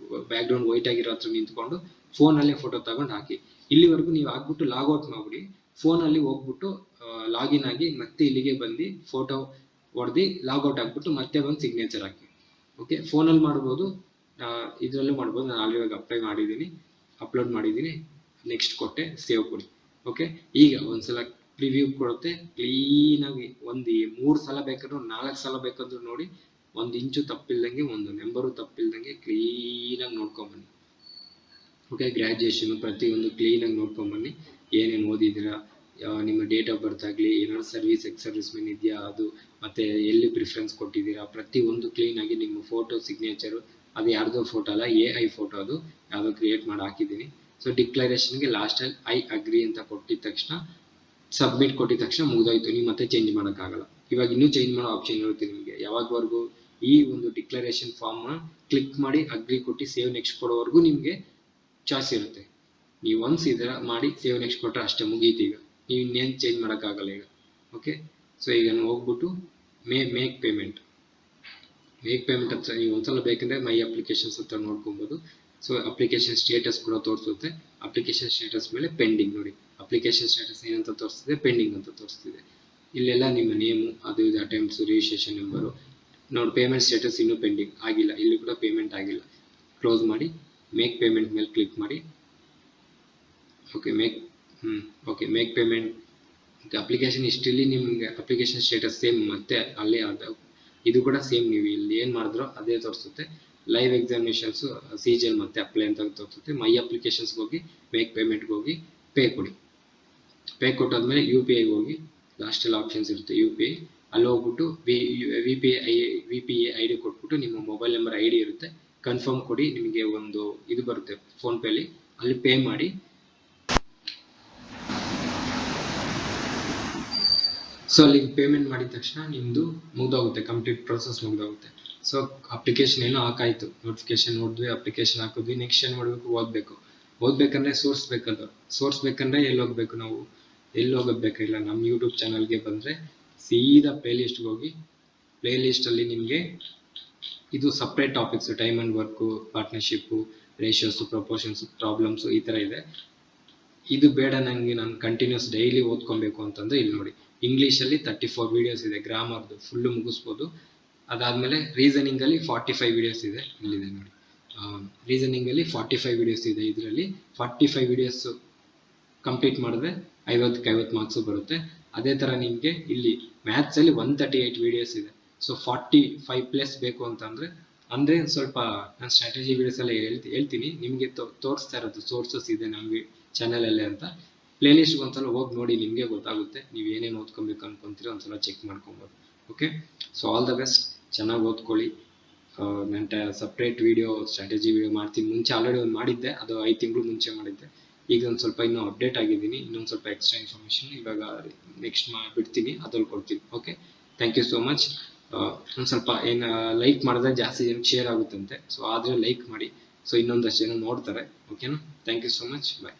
ಬ್ಯಾಕ್ಗ್ರೌಂಡ್ ವೈಟ್ ಆಗಿರೋ ಹತ್ರ ನಿಂತ್ಕೊಂಡು ಫೋನಲ್ಲೇ ಫೋಟೋ ತಗೊಂಡು ಹಾಕಿ. ಇಲ್ಲಿವರೆಗೂ ನೀವು ಹಾಕ್ಬಿಟ್ಟು ಲಾಗೌಟ್ ಮಾಡಿಬಿಡಿ. ಫೋನಲ್ಲಿ ಹೋಗ್ಬಿಟ್ಟು ಲಾಗಿನ್ ಆಗಿ ಮತ್ತೆ ಇಲ್ಲಿಗೆ ಬಂದು ಫೋಟೋ ಹೊಡೆದು ಲಾಗೌಟ್ ಆಗಿಬಿಟ್ಟು ಮತ್ತೆ ಬಂದು ಸಿಗ್ನೇಚರ್ ಹಾಕಿ. ಓಕೆ, ಫೋನಲ್ಲಿ ಮಾಡ್ಬೋದು, ಇದರಲ್ಲೂ ಮಾಡ್ಬೋದು. ನಾನು ಆಲ್ರೆಡಿ ಅಪ್ಲೋಡ್ ಮಾಡಿದ್ದೀನಿ. ನೆಕ್ಸ್ಟ್ ಕೊಟ್ಟೆ, ಸೇವ್ ಕೊಡಿ. ಓಕೆ, ಈಗ ಒಂದ್ಸಲ ಪ್ರಿವ್ಯೂ ಕೊಡುತ್ತೆ. ಕ್ಲೀನಾಗಿ ಒಂದು 3 ಸಲ ಬೇಕಾದ್ರೂ 4 ಸಲ ಬೇಕಾದ್ರೂ ನೋಡಿ, 1 ಇಂಚು ತಪ್ಪಿಲ್ದಂಗೆ, ಒಂದು ನಂಬರು ತಪ್ಪಿಲ್ದಂಗೆ ಕ್ಲೀನಾಗಿ ನೋಡ್ಕೊಂಬನ್ನಿ. ಓಕೆ, ಗ್ರ್ಯಾಜುಯೇಷನ್ ಪ್ರತಿಯೊಂದು ಕ್ಲೀನಾಗಿ ನೋಡ್ಕೊಂಬನ್ನಿ. ಏನೇನು ಓದಿದ್ದೀರಾ, ನಿಮ್ಮ ಡೇಟ್ ಆಫ್ ಬರ್ತ್ ಆಗಲಿ, ಏನಾದ್ರು ಸರ್ವಿಸ್ ಎಕ್ಸ್-ಸರ್ವಿಸ್ಮೆನ್ ಇದೆಯಾ ಅದು, ಮತ್ತು ಎಲ್ಲಿ ಪ್ರಿಫರೆನ್ಸ್ ಕೊಟ್ಟಿದ್ದೀರಾ, ಪ್ರತಿಯೊಂದು ಕ್ಲೀನಾಗಿ ನಿಮ್ಮ ಫೋಟೋ ಸಿಗ್ನೇಚರು, ಅದು ಯಾರ್ದೋ ಫೋಟೋ ಅಲ್ಲ, AI ಫೋಟೋ, ಅದು ಯಾವುದೋ ಕ್ರಿಯೇಟ್ ಮಾಡಿ ಹಾಕಿದ್ದೀನಿ. ಸೊ ಡಿಕ್ಲರೇಷನ್ಗೆ ಲಾಸ್ಟಲ್ಲಿ ಐ ಅಗ್ರಿ ಅಂತ ಕೊಟ್ಟಿದ ತಕ್ಷಣ, ಸಬ್ಮಿಟ್ ಕೊಟ್ಟಿದ ತಕ್ಷಣ ಮುಗಿದೋಯ್ತು. ನೀವು ಮತ್ತೆ ಚೇಂಜ್ ಮಾಡೋಕ್ಕಾಗಲ್ಲ. ಇವಾಗ ಇನ್ನೂ ಚೇಂಜ್ ಮಾಡೋ ಆಪ್ಷನ್ ಇರುತ್ತೆ ನಿಮಗೆ. ಯಾವಾಗವರೆಗೂ ಈ ಒಂದು ಡಿಕ್ಲರೇಷನ್ ಫಾರ್ಮ್ನ ಕ್ಲಿಕ್ ಮಾಡಿ ಅಗ್ರಿ ಕೊಟ್ಟು ಸೇವ್ ನೆಕ್ಸ್ಟ್ ಕೊಡೋವರೆಗೂ ನಿಮಗೆ ಚಾಯ್ಸ್ ಇರುತ್ತೆ. ನೀವು ಒನ್ಸ್ ಇದರ ಮಾಡಿ ಸೇವ್ ನೆಕ್ಸ್ಟ್ ಕೊಟ್ಟರೆ ಅಷ್ಟೇ, ಮುಗೀತು. ಈಗ ನೀವು ಇನ್ನೇನು ಚೇಂಜ್ ಮಾಡೋಕ್ಕಾಗಲ್ಲ ಈಗ. ಓಕೆ, ಸೊ ಈಗ ಹೋಗ್ಬಿಟ್ಟು ಮೇಕ್ ಪೇಮೆಂಟ್ ಹತ್ರ ನೀವು ಒಂದ್ಸಲ ಬೇಕಂದರೆ ಮೈ ಅಪ್ಲಿಕೇಶನ್ಸ್ ಹತ್ರ ನೋಡ್ಕೊಬೋದು. ಸೊ ಅಪ್ಲಿಕೇಶನ್ ಸ್ಟೇಟಸ್ ಕೂಡ ತೋರಿಸುತ್ತೆ. ಅಪ್ಲಿಕೇಶನ್ ಸ್ಟೇಟಸ್ ಮೇಲೆ ಪೆಂಡಿಂಗ್ ನೋಡಿ, ಅಪ್ಲಿಕೇಶನ್ ಸ್ಟೇಟಸ್ ಏನಂತ ತೋರಿಸ್ತಿದೆ, ಪೆಂಡಿಂಗ್ ಅಂತ ತೋರಿಸ್ತಿದೆ. ಇಲ್ಲೆಲ್ಲ ನಿಮ್ಮ ನೇಮು, ಅದು ಇದು ಅಟೆಂಪ್ಟ್ಸು, ರಿಜಿಸ್ಟ್ರೇಷನ್ ನಂಬರು ನೋಡಿ. ಪೇಮೆಂಟ್ ಸ್ಟೇಟಸ್ ಇನ್ನೂ ಪೆಂಡಿಂಗ್ ಆಗಿಲ್ಲ, ಇಲ್ಲಿ ಕೂಡ ಪೇಮೆಂಟ್ ಆಗಿಲ್ಲ. ಕ್ಲೋಸ್ ಮಾಡಿ, ಮೇಕ್ ಪೇಮೆಂಟ್ ಮೇಲೆ ಕ್ಲಿಕ್ ಮಾಡಿ. Okay, make payment. ಅಪ್ಲಿಕೇಶನ್ ಹಿಸ್ಟ್ರಿಲಿ ನಿಮಗೆ ಅಪ್ಲಿಕೇಶನ್ ಸ್ಟೇಟಸ್ ಸೇಮ್, ಮತ್ತೆ ಅಲ್ಲೇ ಇದು ಕೂಡ ಸೇಮ್, ನೀವು ಇಲ್ಲಿ ಏನು ಮಾಡಿದ್ರೋ ಅದೇ ತೋರಿಸುತ್ತೆ. ಲೈವ್ ಎಕ್ಸಾಮಿನೇಷನ್ಸು CGL ಮತ್ತೆ ಅಪ್ಲೈ ಅಂತ ತೋರಿಸುತ್ತೆ. ಮೈ ಅಪ್ಲಿಕೇಶನ್ಸ್ಗೆ ಹೋಗಿ ಮೇಕ್ ಪೇಮೆಂಟ್ಗೆ ಹೋಗಿ ಪೇ ಕೊಡಿ. ಪೇ ಕೊಟ್ಟಾದ್ಮೇಲೆ UPI ಹೋಗಿ, ಲಾಸ್ಟಲ್ಲಿ ಆಪ್ಷನ್ಸ್ ಇರುತ್ತೆ UPI, ಅಲ್ಲಿ ಹೋಗ್ಬಿಟ್ಟು VPA ID ಕೊಟ್ಬಿಟ್ಟು ನಿಮ್ಮ ಮೊಬೈಲ್ ನಂಬರ್ ID ಇರುತ್ತೆ, ಕನ್ಫರ್ಮ್ ಕೊಡಿ. ನಿಮಗೆ ಒಂದು ಇದು ಬರುತ್ತೆ ಫೋನ್ಪೇಲಿ, ಅಲ್ಲಿ ಪೇ ಮಾಡಿ. ಸೊ ಅಲ್ಲಿ ಪೇಮೆಂಟ್ ಮಾಡಿದ ತಕ್ಷಣ ನಿಮ್ಮದು ಮುಗ್ದೋಗುತ್ತೆ, ಕಂಪ್ಲೀಟ್ ಪ್ರೊಸೆಸ್ ಮುಗ್ದೋಗುತ್ತೆ. ಸೊ ಅಪ್ಲಿಕೇಶನ್ ಏನೋ ಹಾಕಾಯಿತು, ನೋಟಿಫಿಕೇಶನ್ ನೋಡಿದ್ವಿ, ಅಪ್ಲಿಕೇಶನ್ ಹಾಕಿದ್ವಿ. ನೆಕ್ಸ್ಟ್ ಏನು ಮಾಡಬೇಕು, ಓದಬೇಕಂದ್ರೆ ಸೋರ್ಸ್ ಬೇಕಂದ್ರೆ ಎಲ್ಲಿ ಹೋಗ್ಬೇಕು ನಾವು, ಎಲ್ಲಿ ಹೋಗೋದು ಬೇಕಾಗಿಲ್ಲ. ನಮ್ಮ ಯೂಟ್ಯೂಬ್ ಚಾನಲ್ಗೆ ಬಂದರೆ ಸೀದಾ ಪ್ಲೇಲಿಸ್ಟ್ಗೆ ಹೋಗಿ, ಪ್ಲೇಲಿಸ್ಟಲ್ಲಿ ನಿಮಗೆ ಇದು separate topics, time and work, partnership, ratios, proportions, problems, ಈ ಥರ ಇದೆ. ಇದು ಬೇಡ ನನಗೆ, ನಾನು ಕಂಟಿನ್ಯೂಸ್ ಡೈಲಿ ಓದ್ಕೊಬೇಕು ಅಂತಂದರೆ ಇಲ್ಲಿ ನೋಡಿ, ಇಂಗ್ಲೀಷಲ್ಲಿ 34 ವೀಡಿಯೋಸ್ ಇದೆ, ಗ್ರಾಮರ್ದು ಫುಲ್ಲು ಮುಗಿಸ್ಬೋದು. ಅದಾದಮೇಲೆ ರೀಸನಿಂಗಲ್ಲಿ 45 ವೀಡಿಯೋಸ್ ಇದೆ, ಇಲ್ಲಿದೆ ನೋಡಿ. ರೀಸನಿಂಗಲ್ಲಿ 45 ವೀಡಿಯೋಸ್ ಇದೆ. ಇದರಲ್ಲಿ 45 ವೀಡಿಯೋಸು ಕಂಪ್ಲೀಟ್ ಮಾಡಿದ್ರೆ 50ಕ್ಕೆ 50 ಮಾರ್ಕ್ಸು ಬರುತ್ತೆ. ಅದೇ ಥರ ನಿಮಗೆ ಇಲ್ಲಿ ಮ್ಯಾಥ್ಸಲ್ಲಿ 138 ವೀಡಿಯೋಸ್ ಇದೆ. ಸೊ 45+ ಬೇಕು ಅಂತಂದರೆ ಸ್ವಲ್ಪ ನಾನು ಸ್ಟ್ರಾಟಜಿ ವೀಡಿಯೋಸೆಲ್ಲ ಹೇಳ್ತೀನಿ ನಿಮಗೆ, ತೋರಿಸ್ತಾ ಇರೋದು ಸೋರ್ಸಸ್ ಇದೆ ನಮಗೆ ಚಾನಲಲ್ಲೇ ಅಂತ. ಪ್ಲೇಲಿಸ್ಟ್ಗೆ ಒಂದ್ಸಲ ಹೋಗಿ ನೋಡಿ, ನಿಮಗೆ ಗೊತ್ತಾಗುತ್ತೆ ನೀವು ಏನೇನು ಓದ್ಕೊಬೇಕು ಅನ್ಕೊಂತೀರೋ ಒಂದ್ಸಲ ಚೆಕ್ ಮಾಡ್ಕೊಬೋದು. Okay, so all the best, ಚೆನ್ನಾಗಿ ಓದ್ಕೊಳ್ಳಿ. ನಾನು ಸಪ್ರೇಟ್ ವೀಡಿಯೋ, ಸ್ಟ್ರಾಟಜಿ ವೀಡಿಯೋ ಮಾಡ್ತೀನಿ. ಮುಂಚೆ ಆಲ್ರೆಡಿ ಒಂದು ಮಾಡಿದ್ದೆ, ಅದು 5 ತಿಂಗಳು ಮುಂಚೆ ಮಾಡಿದ್ದೆ. ಈಗ ಒಂದು ಸ್ವಲ್ಪ ಇನ್ನೂ ಅಪ್ಡೇಟ್ ಆಗಿದ್ದೀನಿ, ಇನ್ನೊಂದು ಸ್ವಲ್ಪ ಎಕ್ಸ್ಟ್ರಾ ಇನ್ಫಾರ್ಮೇಷನ್ ಇವಾಗ ನೆಕ್ಸ್ಟ್ ಬಿಡ್ತೀನಿ, ಅದ್ರಲ್ಲಿ ಕೊಡ್ತೀನಿ. Okay, thank you so much. ಒಂದು ಸ್ವಲ್ಪ ಏನು ಲೈಕ್ ಮಾಡಿದ್ರೆ ಜಾಸ್ತಿ ಜನಕ್ಕೆ ಶೇರ್ ಆಗುತ್ತಂತೆ, ಸೊ ಆದರೆ ಲೈಕ್ ಮಾಡಿ, ಸೊ ಇನ್ನೊಂದಷ್ಟು ಜನ ನೋಡ್ತಾರೆ. ಓಕೆನಾ, thank you so much, bye.